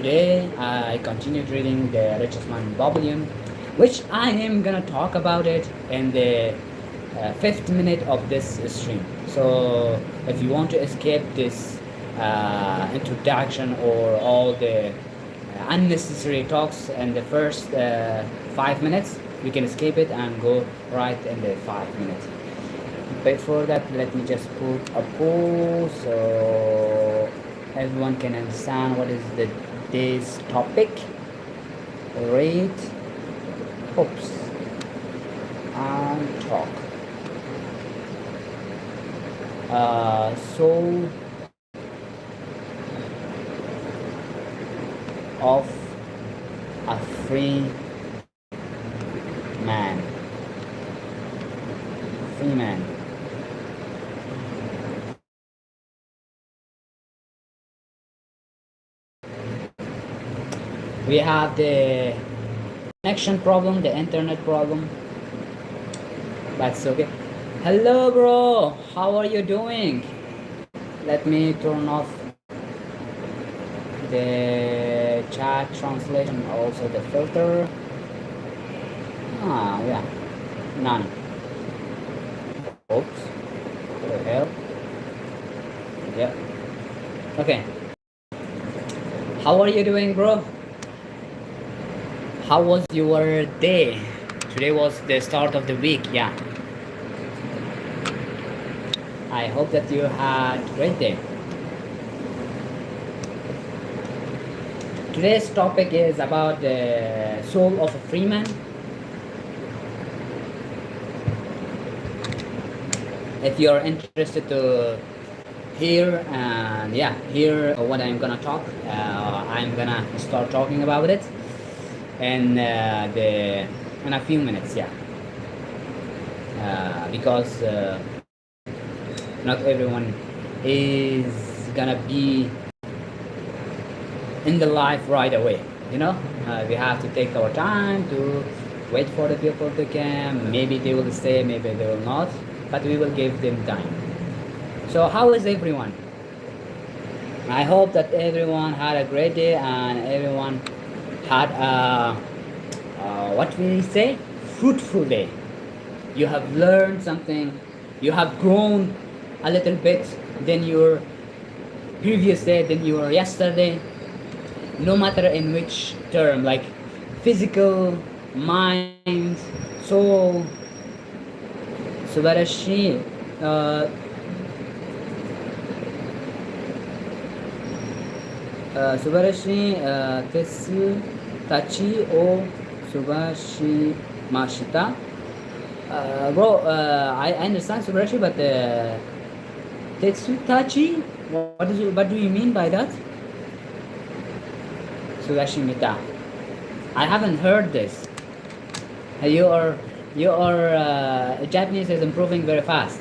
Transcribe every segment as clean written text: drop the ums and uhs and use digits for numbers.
Today I continued reading the Richest Man in Babylon, which I am gonna talk about it in the fifth minute of this stream. So if you want to escape this introduction or all the unnecessary talks in the first 5 minutes, you can escape it and go right in the 5 minutes. Before that, let me just put a pause so everyone can understand what is the day's topic. Read, hopes, and talk. Soul of a free man. Free man. We have the connection problem, the internet problem. That's okay. Hello, bro. How are you doing? Let me turn off the chat translation, also the filter. Yeah. None. Oops. What the hell? Yeah. Okay. How are you doing, bro? How was your day? Today was the start of the week, yeah. I hope that you had a great day. Today's topic is about the soul of a free man. If you're interested to hear what I'm gonna talk, I'm gonna start talking about it in in a few minutes, yeah. Because not everyone is gonna be in the life right away. We have to take our time to wait for the people to come. Maybe they will stay, maybe they will not, but we will give them time. So how is everyone? I hope that everyone had a great day and everyone had what we say, fruitful day. You have learned something, you have grown a little bit than your previous day, than your yesterday, no matter in which term, like physical, mind, soul. Subarashi, Subarashi Tetsu Tachi o Subashi Mashita. Bro, I understand Subarashi, but Tetsu Tachi, what do you mean by that? Subashi Mita. I haven't heard this. Your Japanese is improving very fast.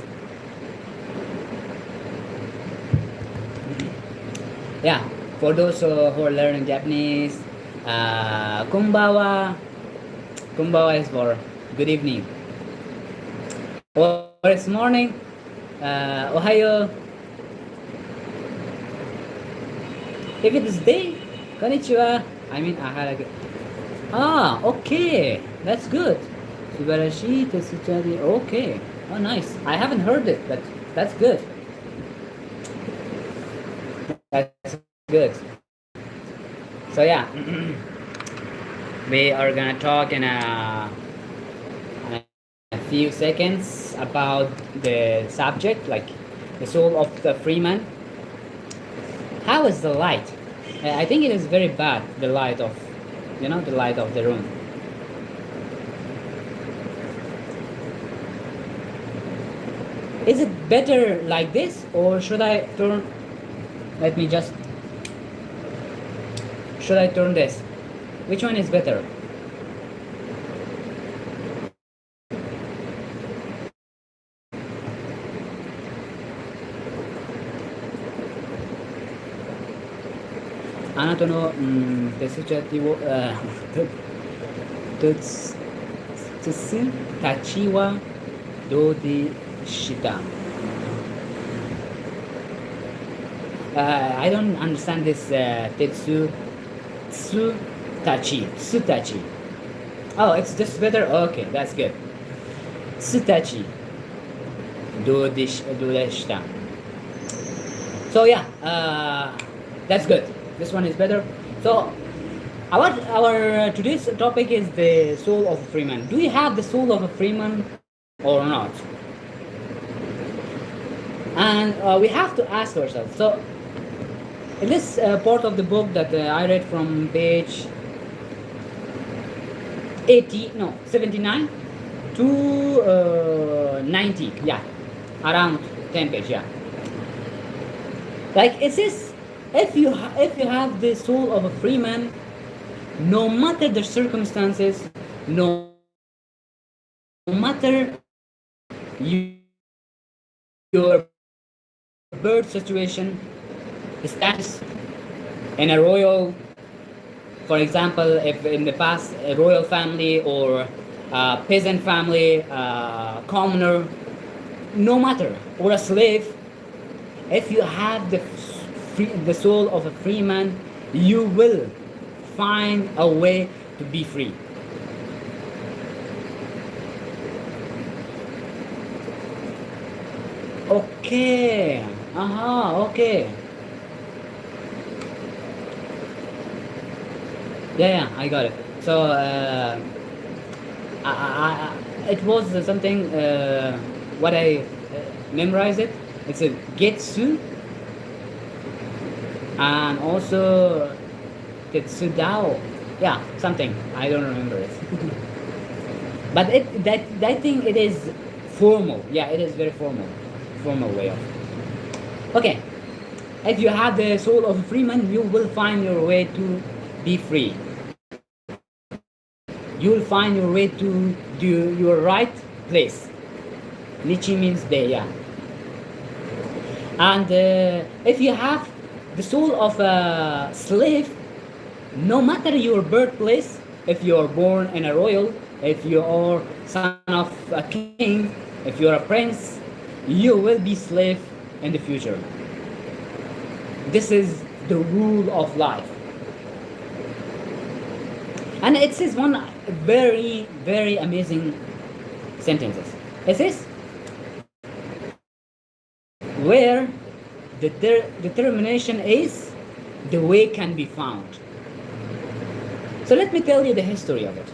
Yeah, for those who are learning Japanese, kumbawa. Kumbawa is for good evening. Or it's morning. Ohayo. If it is day, konnichiwa. I mean, I had a good. Okay. That's good. Subarashi Tetsuchari. Okay. Oh, nice. I haven't heard it, but that's good. That's good. So yeah, we are gonna talk in a few seconds about the subject, like the soul of the free man. How is the light? I think it is very bad. The light of, the light of the room. Is it better like this, or should I turn? Let me just. Should I turn this? Which one is better? Anato no Tetsuchati wo Tetsu Tachi wa do de shita. I don't understand this Tetsu Tsutachi. Tsutachi. Oh, it's just better? Okay, that's good. Tsutachi. Dodeshita. So yeah, that's good. This one is better. So our today's topic is the soul of a free man. Do you have the soul of a free man or not? And we have to ask ourselves. So in this part of the book that I read from page 79 to 90, yeah, around 10 page, yeah. Like it says, if you have the soul of a free man, no matter the circumstances, no matter your birth situation, status in a royal, for example, if in the past a royal family or a peasant family, commoner, no matter, or a slave, if you have the soul of a free man, you will find a way to be free. Okay. Okay. Yeah, I got it. So it was something what I memorized it. It's a Getsu and also Tetsudao. Yeah, something. I don't remember it. But that thing, it is formal. Yeah, it is very formal way of. Okay, if you have the soul of a free man, you will find your way to be free. You will find your way to do your right place. Nichi means there, yeah. And if you have the soul of a slave, no matter your birthplace, if you are born in a royal, if you are son of a king, if you are a prince, you will be slave in the future. This is the rule of life. And it says one very, very amazing sentences. It says, where the determination is, the way can be found. So let me tell you the history of it.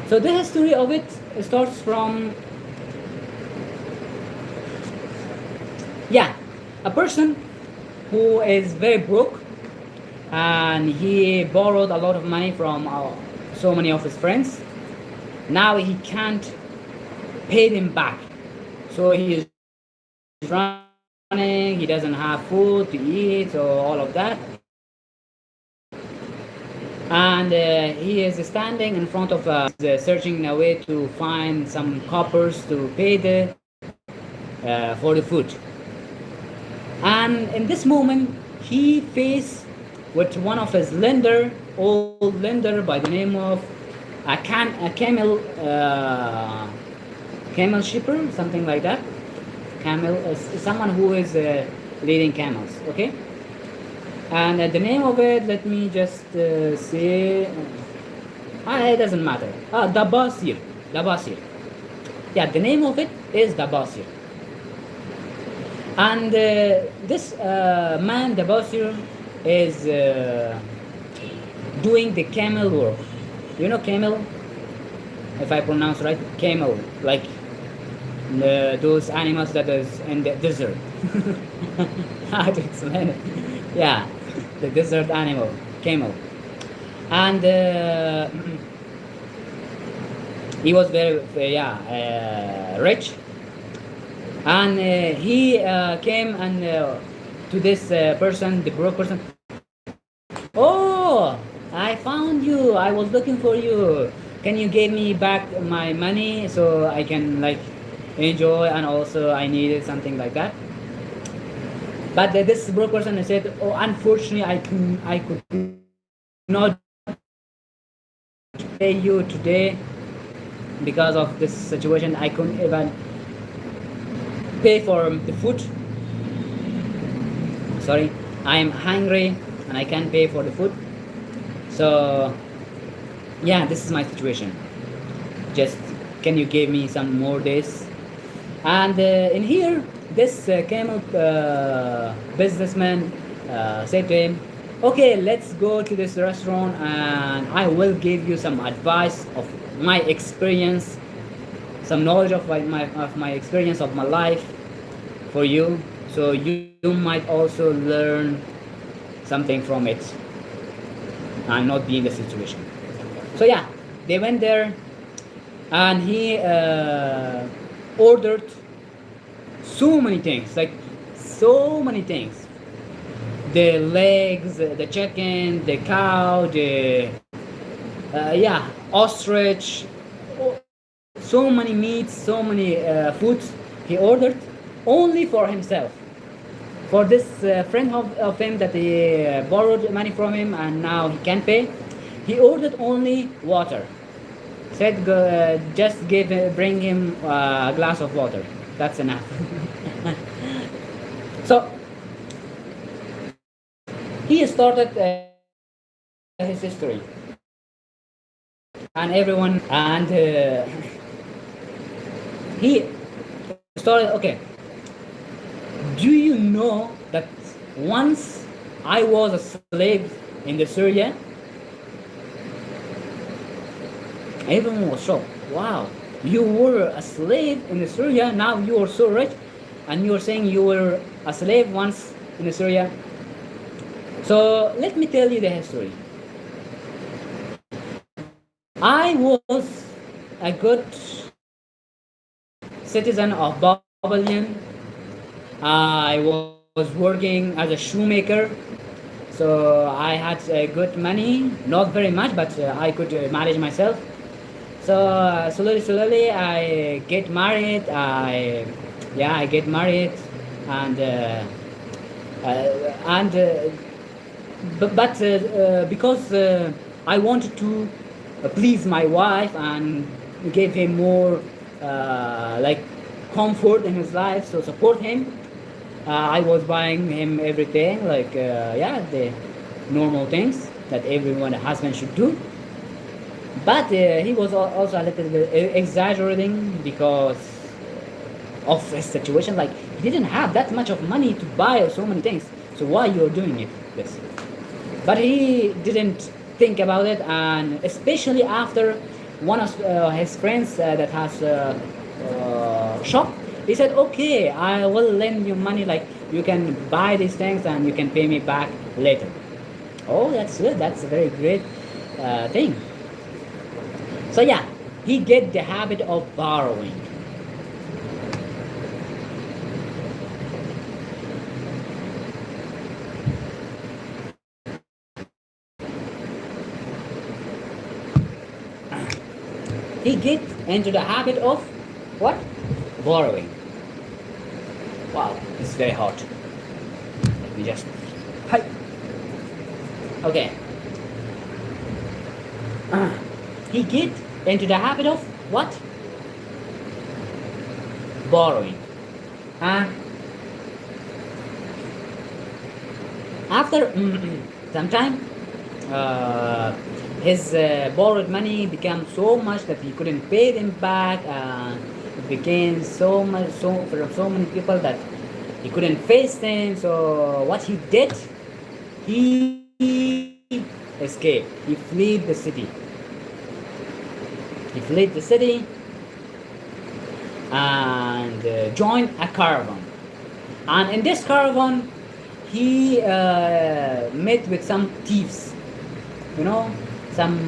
So the history of it starts from, yeah, a person who is very broke, and he borrowed a lot of money from so many of his friends. Now he can't pay them back, so he is running, he doesn't have food to eat or all of that, and he is standing in front of searching a way to find some coppers to pay the for the food. And in this moment he faced with one of his old lender by the name of a camel shipper, something like that. Camel is someone who is leading camels, okay? And the name of it, let me just say, it doesn't matter. Dabasir. Yeah, the name of it is Dabasir. And this man, Dabasir, is doing the camel work. You know camel? If I pronounce right, camel, like those animals that is in the desert. How to explain it? Yeah, the desert animal, camel. And he was very rich, and he came and to this person, the broke person. Oh, I found you. I was looking for you. Can you give me back my money so I can like enjoy, and also I needed something like that. But this broke person said, oh, unfortunately I could not pay you today because of this situation. I couldn't even pay for the food. Sorry, I am hungry and I can't pay for the food. So yeah, this is my situation. Just can you give me some more days? And in here, this camel businessman said to him, "Okay, let's go to this restaurant, and I will give you some advice of my experience, some knowledge of my experience of my life for you, so you might also learn something from it and not be in the situation." So yeah, they went there, and he ordered so many things, like so many things: the legs, the chicken, the cow, the yeah, ostrich, so many meats, so many foods he ordered only for himself, for this friend of him that he borrowed money from him and now he can't pay. He ordered only water. Said, just bring him a glass of water. That's enough. So he started his history, and everyone, and he started. Okay, do you know that once I was a slave in the Syria? Everyone was shocked. Wow, you were a slave in Syria, now you are so rich, and you are saying you were a slave once in Syria. So let me tell you the history. I was a good citizen of Babylon. I was working as a shoemaker, so I had good money, not very much, but I could manage myself. So slowly I get married. I get married, and and but because I wanted to please my wife and give him more like comfort in his life, so support him. I was buying him everything, like yeah, the normal things that everyone husband should do. But he was also a little bit exaggerating because of his situation. Like, he didn't have that much of money to buy so many things. So why you're doing it this? But he didn't think about it, and especially after one of his friends that has a shop, he said, "Okay, I will lend you money. Like, you can buy these things and you can pay me back later." Oh, that's good. That's a very great thing. So yeah, he get the habit of borrowing. He get into the habit of what? Borrowing. Wow, it's very hot. Let me just. Hi. Okay. He get into the habit of what? Borrowing. After some time, his borrowed money became so much that he couldn't pay them back. It became so much, so from so many people that he couldn't face them. So what he did, he escaped. He fled the city. He fled the city and joined a caravan. And in this caravan, he met with some thieves, you know, some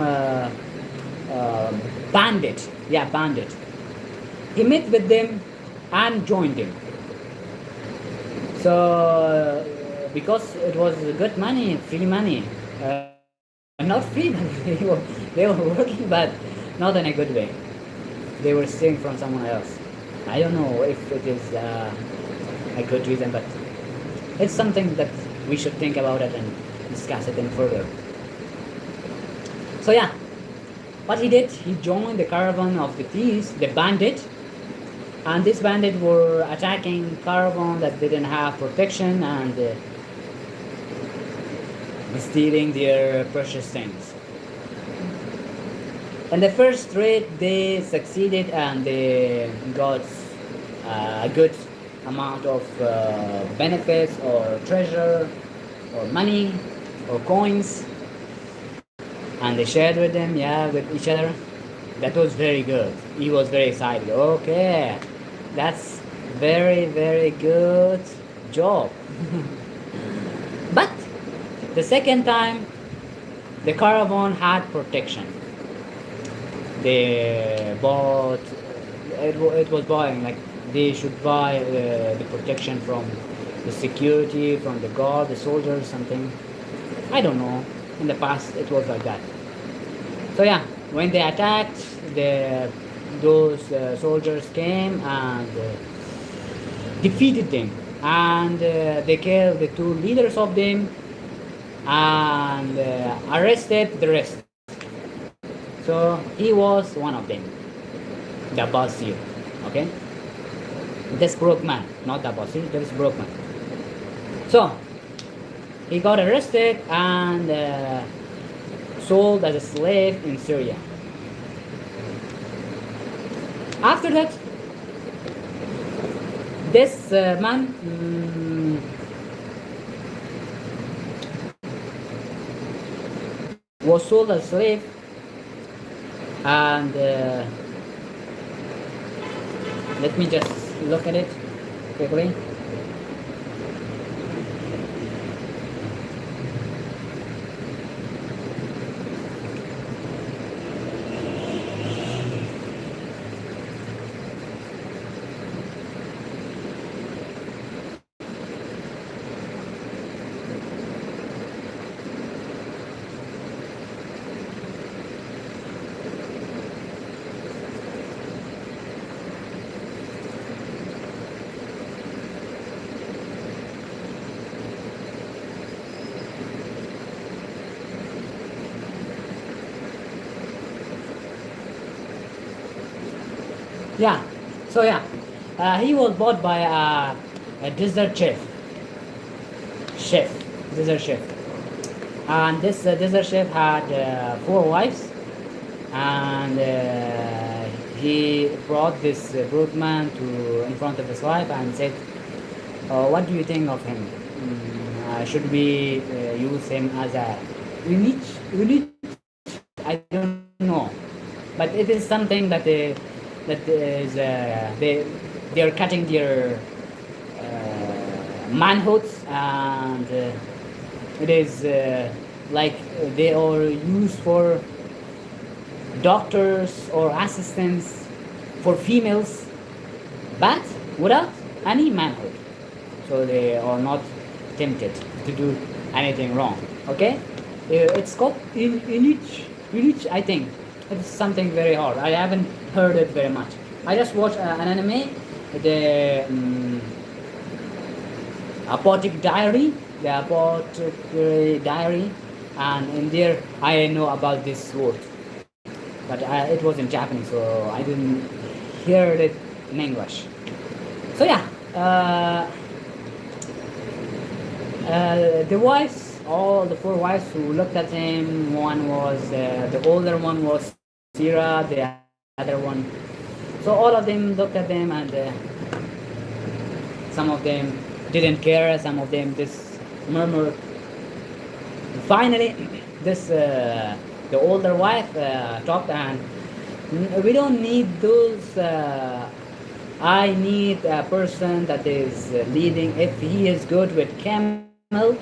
bandit. Yeah, bandit. He met with them and joined them. So because it was good money, free money, not free, but they were working, but not in a good way. They were stealing from someone else. I don't know if it is a good reason, but it's something that we should think about it and discuss it in further. So yeah, what he did, he joined the caravan of the thieves, the bandit, and this bandit were attacking caravan that didn't have protection, and stealing their precious things. In the first raid, they succeeded and they got a good amount of benefits or treasure or money or coins, and they shared with them, yeah, with each other. That was very good. He was very excited. Okay, that's very, very good job. But the second time, the caravan had protection. They bought, it was buying, like they should buy the protection from the security, from the guard, the soldiers, something. I don't know. In the past, it was like that. So yeah, when they attacked, those soldiers came and defeated them, and they killed the two leaders of them and arrested the rest. So he was one of them, the Basir. Okay, this broke man, not the Basir, this broke man. So he got arrested and sold as a slave in Syria. After that, this man was sold as a slave, and let me just look at it quickly. Yeah, so yeah, he was bought by a desert desert chef, and this desert chef had 4 wives, and he brought this Brookman to in front of his wife and said, "What do you think of him? Should we use him as a unit? I don't know, but it is something that they are cutting their manhoods, and it is like they are used for doctors or assistants for females, but without any manhood, so they are not tempted to do anything wrong. Okay, it's called Illich, I think. It's something very hard. I haven't heard it very much. I just watched an anime, the Apothecary Diary, and in there I know about this word, but it was in Japanese, so I didn't hear it in English. So yeah, the wives, all the 4 wives who looked at him, one was the older one was Sira, the other one. So all of them looked at them, and some of them didn't care, some of them just murmured. Finally, this the older wife talked, and we don't need those. I need a person that is leading. If he is good with camel,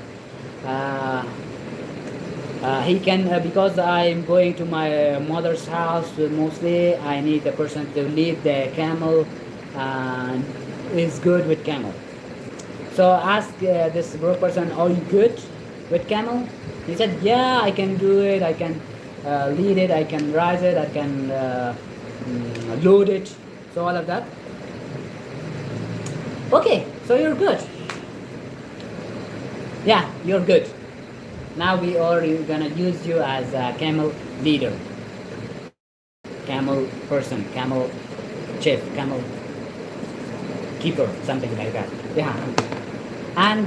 he can, because I'm going to my mother's house mostly. I need a person to lead the camel and is good with camel. So ask this broke person, are you good with camel? He said, yeah, I can do it. I can lead it. I can rise it. I can load it. So all of that. Okay, so you're good. Yeah, you're good. Now we are gonna use you as a camel leader, camel person, camel chief, camel keeper, something like that. Yeah. And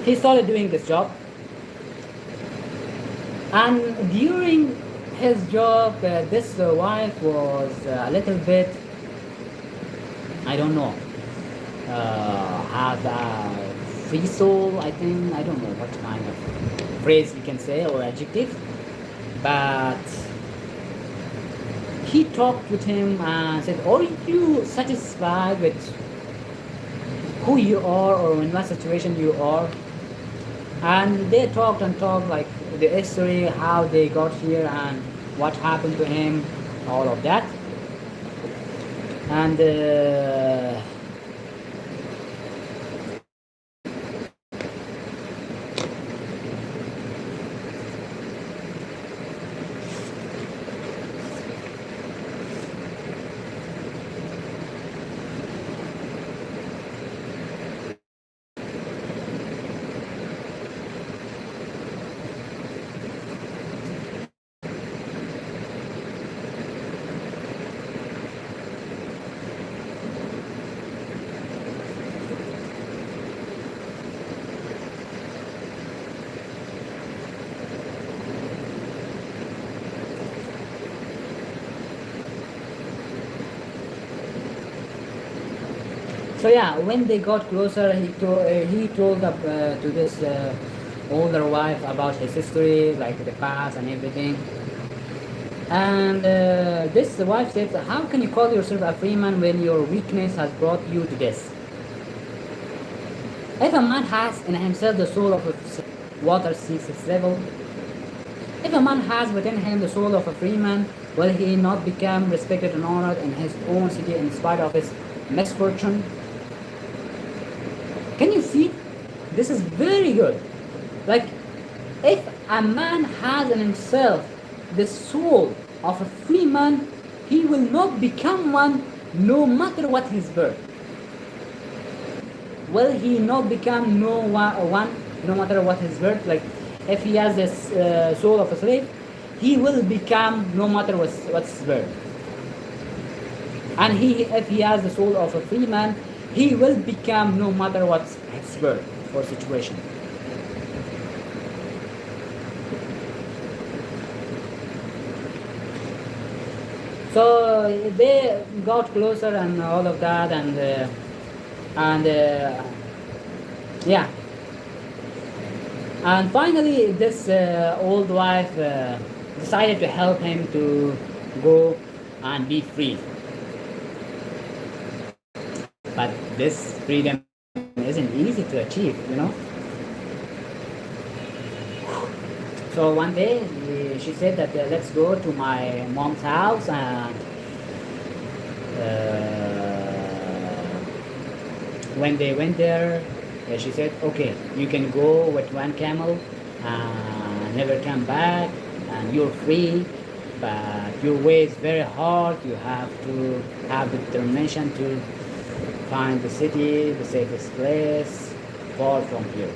He started doing this job, and during his job, this wife was a little bit, I don't know, have a free soul, I think. I don't know what kind of phrase we can say or adjective, but he talked with him and said, are you satisfied with who you are or in what situation you are? And they talked and talked, like the history, how they got here and what happened to him, all of that. And so yeah, when they got closer, he told to this older wife about his history, like the past and everything. And this wife said, how can you call yourself a free man when your weakness has brought you to this? If a man has in himself the soul of a water seeks its level, if a man has within him the soul of a free man, will he not become respected and honored in his own city in spite of his misfortune? Can you see? This is very good. Like, if a man has in himself the soul of a free man, he will not become one no matter what his birth. Will he not become one no matter what his birth? Like, if he has this soul of a slave, he will become no matter what's his birth. And if he has the soul of a free man, he will become no matter what's his birth or situation. So they got closer and all of that, and yeah. And finally, this old wife decided to help him to go and be free. But this freedom isn't easy to achieve, you know. So one day she said that let's go to my mom's house, and when they went there, she said, okay, you can go with one camel and never come back, and you're free, but your way is very hard. You have to have the determination to find the city, the safest place, far from here.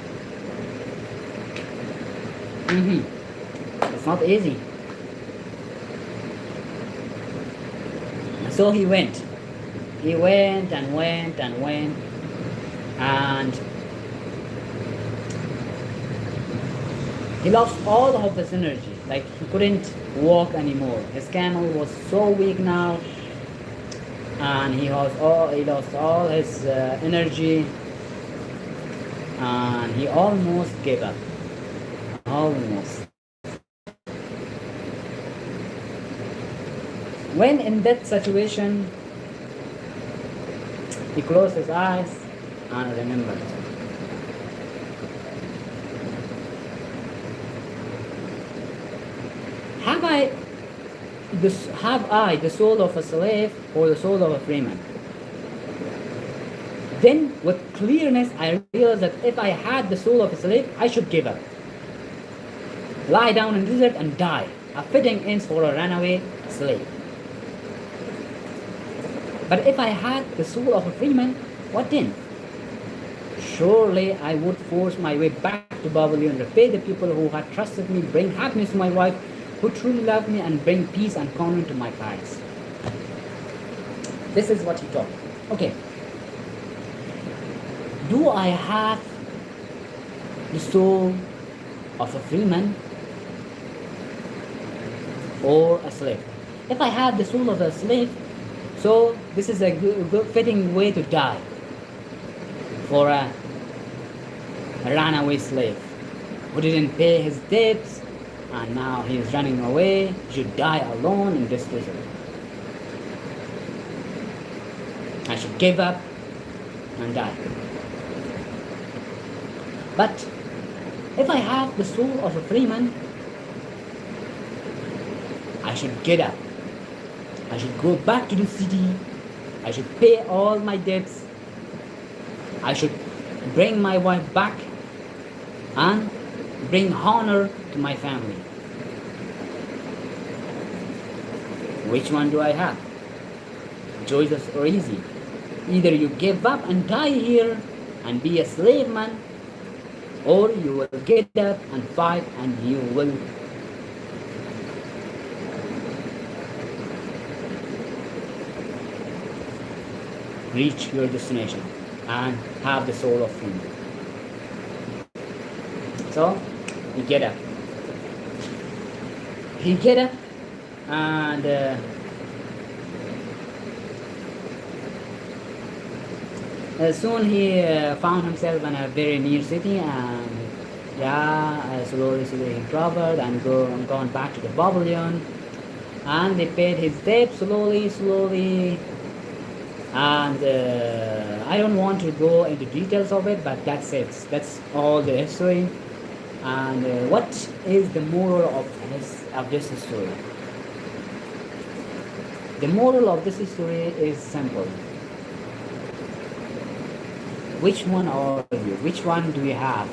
It's not easy. So he went. He went and went and went, and he lost all of his energy. Like, he couldn't walk anymore. His camel was so weak now, and he lost all his energy, and he almost gave up. Almost. When in that situation, he closed his eyes and remembered. Have I the soul of a slave or the soul of a free man? Then, with clearness, I realized that if I had the soul of a slave, I should give up. Lie down in the desert and die, a fitting end for a runaway slave. But if I had the soul of a free man, what then? Surely I would force my way back to Babylon, repay the people who had trusted me, bring happiness to my wife, who truly loved me, and bring peace and calm to my palace. This is what he taught. Okay. Do I have the soul of a free man or a slave? If I have the soul of a slave, so this is a good fitting way to die for a runaway slave who didn't pay his debts and now he is running away. He should die alone in this desert. I should give up and die. But if I have the soul of a free man, I should get up. I should go back to the city. I should pay all my debts. I should bring my wife back and bring honor to my family. Which one do I have? Choices are easy. Either you give up and die here and be a slave man, or you will get up and fight and you will reach your destination and have the soul of freedom. So he get up. He get up and soon he found himself in a very near city, and slowly he traveled and gone back to the Babylon, and they paid his debt slowly, and I don't want to go into details of it, but that's it. That's all the history. And what is the moral of this story? The moral of this story is simple. Which one are you? Which one do you have?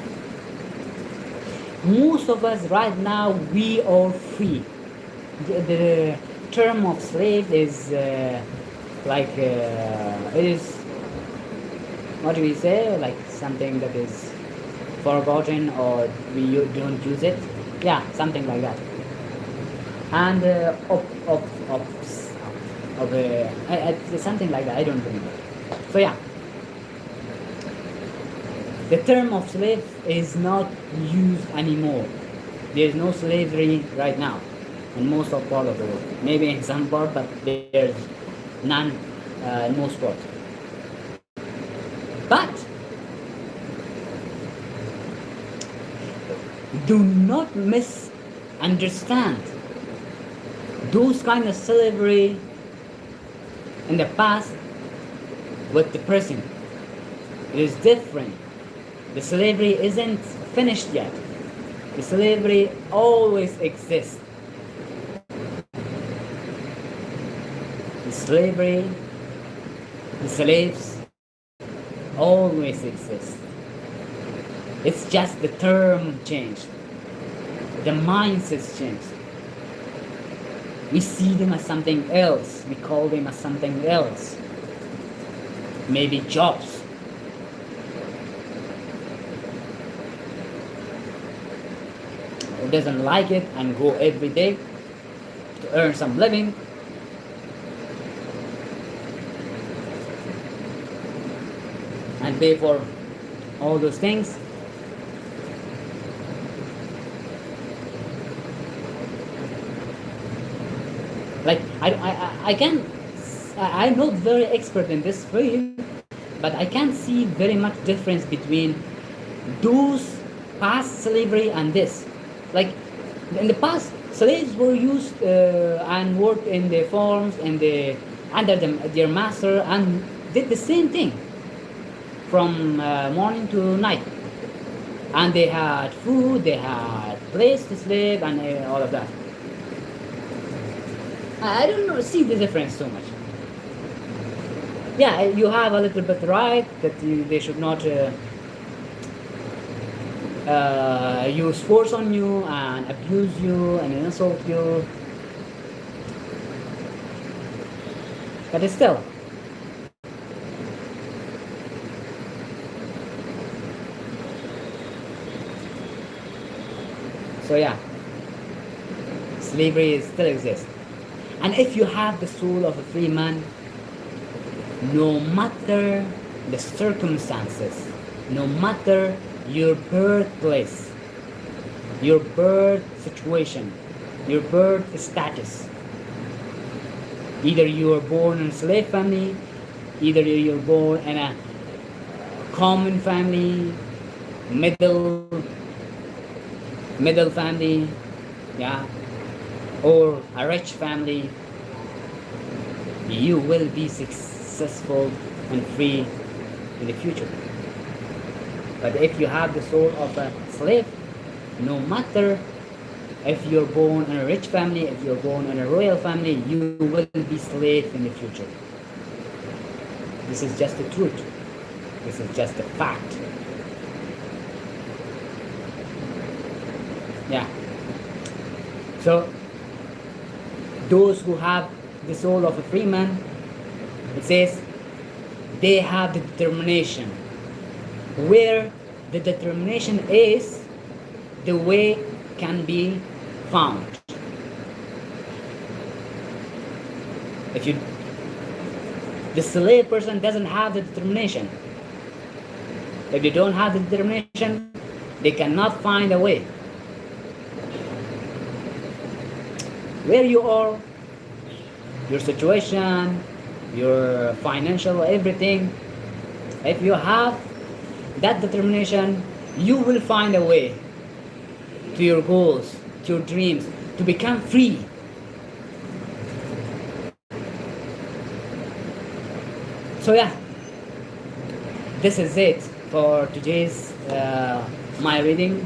Most of us right now, we are free. The term of slave is it is, what do we say, like something that is forgotten or we don't use it, something like that. And something like that, I don't remember. So the term of slave is not used anymore. There is no slavery right now in most of part of the world. Maybe in some part, but there's none in most parts. But do not misunderstand those kind of slavery in the past with the present. It is different. The slavery isn't finished yet. The slavery always exists. The slaves always exist. It's just the term changed. The mindsets changed. We see them as something else. We call them as something else. Maybe jobs. Who doesn't like it and go every day to earn some living. And pay for all those things. Like I'm not very expert in this field, but I can see very much difference between those past slavery and this. Like in the past, slaves were used and worked in the farms and under their master and did the same thing from morning to night. And they had food, they had place to sleep, and all of that. I don't see the difference so much. You have a little bit right that they should not use force on you and abuse you and insult you. But still, so slavery still exists. And if you have the soul of a free man, no matter the circumstances, no matter your birthplace, your birth situation, your birth status. Either you were born in a slave family, either you were born in a common family, middle family, yeah, or a rich family, you will be successful and free in the future. But if you have the soul of a slave, no matter if you're born in a rich family, if you're born in a royal family, you will be slave in the future. This is just the truth. This is just a fact. Yeah. So those who have the soul of a free man, it says they have the determination. Where the determination is, the way can be found. If the slave person doesn't have the determination, if they don't have the determination, they cannot find a way. Where you are, your situation, your financial everything, if you have that determination, you will find a way to your goals, to your dreams, to become free. So yeah, this is it for today's my reading,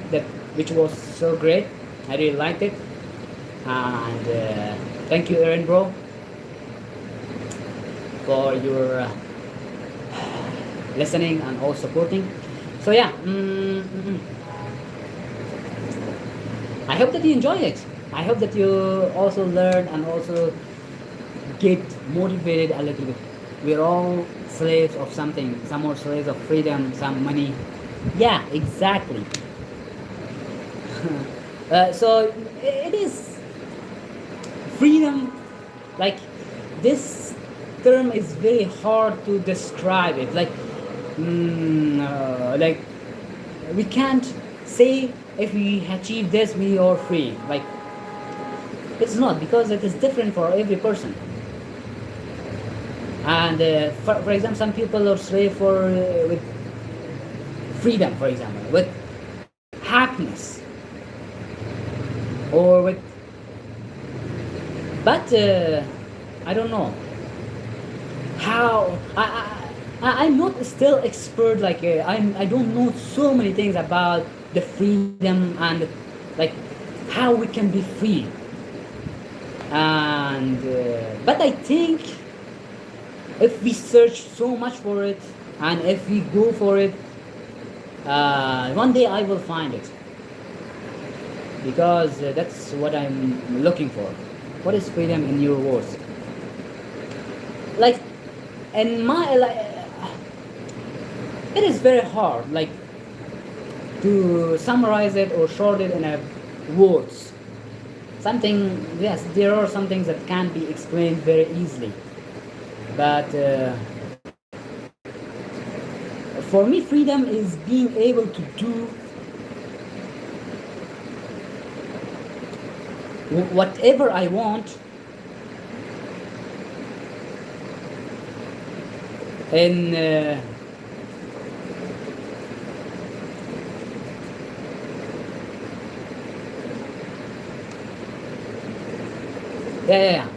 which was so great. I really liked it, and thank you, Aaron, bro, for your listening and all supporting. So yeah, I hope that you enjoy it. I hope that you also learn and also get motivated a little bit. We're all slaves of something. Some are slaves of freedom, some money. Yeah, exactly. So it is freedom. Like, this term is very hard to describe it. Like we can't say if we achieve this we are free. Like, it's not, because it is different for every person. And for example, some people are slave for with freedom, for example, with happiness, or with, but I don't know how. I'm not still expert. Like I don't know so many things about the freedom and like how we can be free. And but I think if we search so much for it and if we go for it, one day I will find it, because that's what I'm looking for. What is freedom in your words? Like, in my it is very hard, like, to summarize it or short it in a words. Something, yes, there are some things that can be explained very easily, but for me, freedom is being able to do whatever I want in yeah.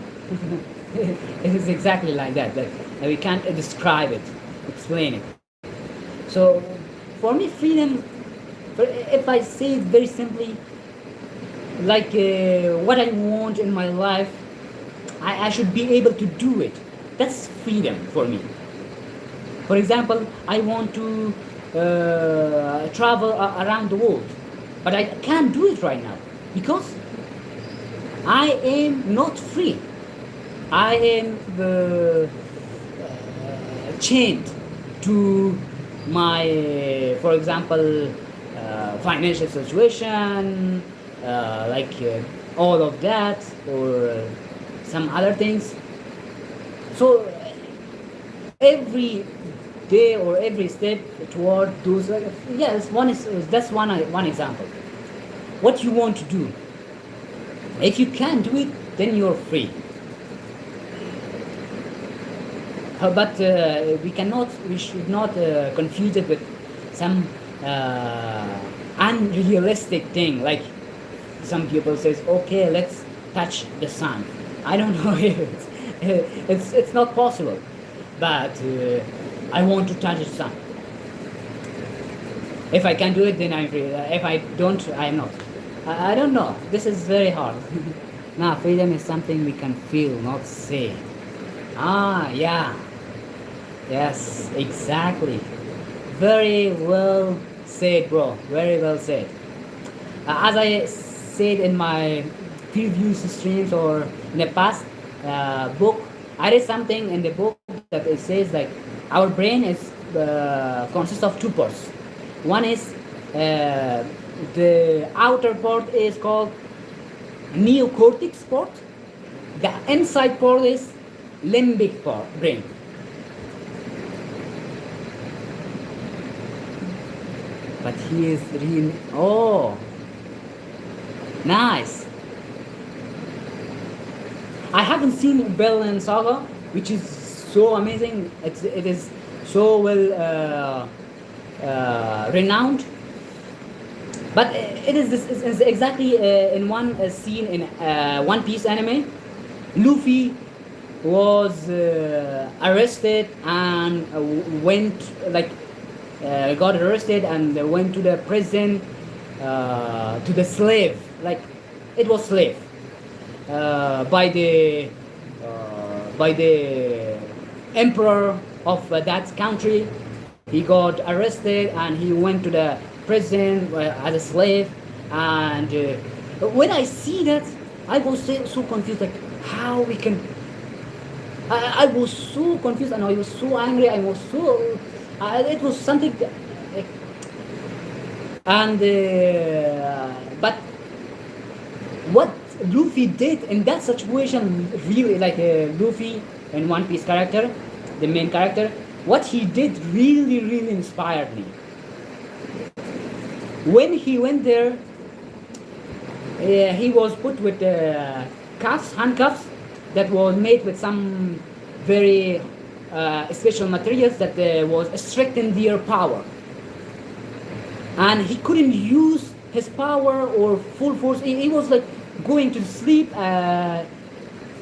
It is exactly like that. Like, we can't describe it, explain it. So for me, freedom, if I say it very simply, like what I want in my life, I should be able to do it. That's freedom for me. For example, I want to travel around the world, but I can't do it right now because I am not free. I am chained to my, for example, financial situation, like all of that, or some other things. So every day or every step toward those. Yes, that's one example. What you want to do. If you can't do it, then you're free. But we should not confuse it with some unrealistic thing. Like some people says, okay, let's touch the sun. I don't know if it's not possible, but I want to touch the sun. If I can do it, then I'm free. If I don't, I'm not. I don't know. This is very hard. Now, freedom is something we can feel, not say. Yeah. Yes, exactly. Very well said, bro. Very well said. As I said in my previous streams or in the past book, I read something in the book that it says like our brain is consists of two parts. One is the outer part is called neocortex part. The inside part is limbic part, brain. But he is really, oh, nice. I haven't seen Vinland Saga, which is so amazing. It is so well renowned. But it is exactly in one scene in One Piece anime. Luffy was arrested and got arrested and went to the prison to the slave. Like it was slave by the emperor of that country. He got arrested and he went to the prison as a slave. And when I see that, I was so confused. Like how we can. I was so confused and I was so angry. I was so. It was something. And but what Luffy did in that situation, really, like Luffy in One Piece character, the main character, what he did really, really inspired me. When he went there, he was put with handcuffs that was made with some very special materials that was strengthen their power. And he couldn't use his power or full force. He was like going to sleep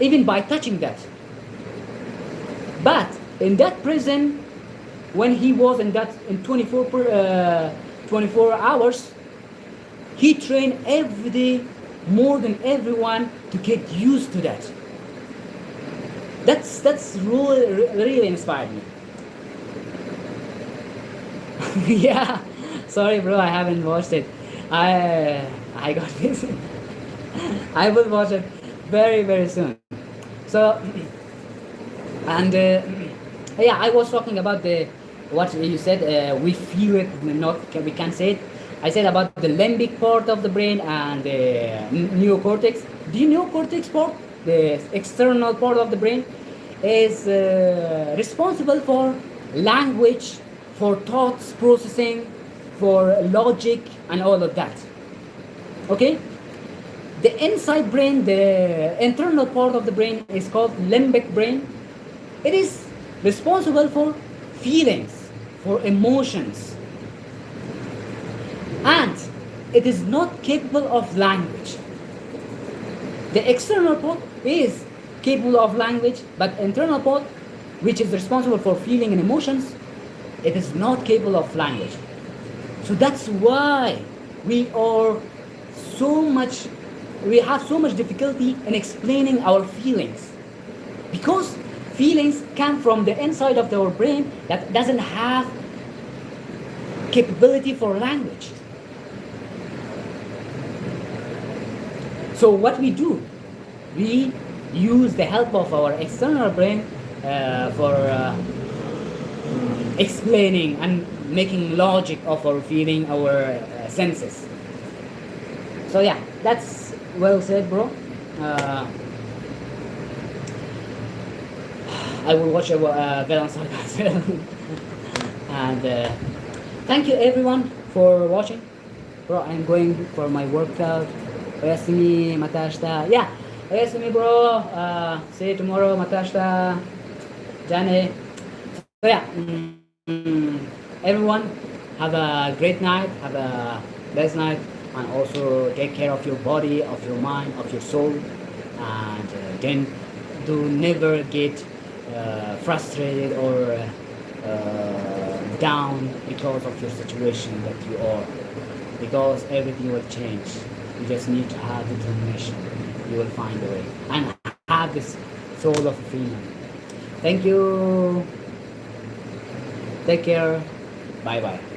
even by touching that. But in that prison, when he was in 24 hours, he trained every day more than everyone to get used to that. That's really inspired me. Yeah, sorry, bro, I haven't watched it. I got busy. I will watch it very, very soon. So, and yeah, I was talking about what you said. We feel it, we can't say it. I said about the limbic part of the brain and the neocortex. The neocortex part, the external part of the brain, is responsible for language, for thoughts processing, for logic, and all of that. Okay? The inside brain, the internal part of the brain, is called limbic brain. It is responsible for feelings, for emotions. And it is not capable of language. The external part is capable of language, but internal part, which is responsible for feeling and emotions, it is not capable of language. So that's why we have so much difficulty in explaining our feelings. Because feelings come from the inside of our brain that doesn't have capability for language. So what we do, we use the help of our external brain for explaining and making logic of our feeling, our senses. So yeah, that's well said, bro. I will watch Vinland Saga as well. And thank you everyone for watching. Bro, I'm going for my workout. Oyasumi matashita. Yeah, oyasumi bro. See you tomorrow matashita. Jane. So yeah, everyone have a great night, have a best night, and also take care of your body, of your mind, of your soul, and then do never get frustrated or down because of your situation that you are, because everything will change. You just need to have determination. You will find a way and have this soul of freedom. Thank you. Take care. Bye bye.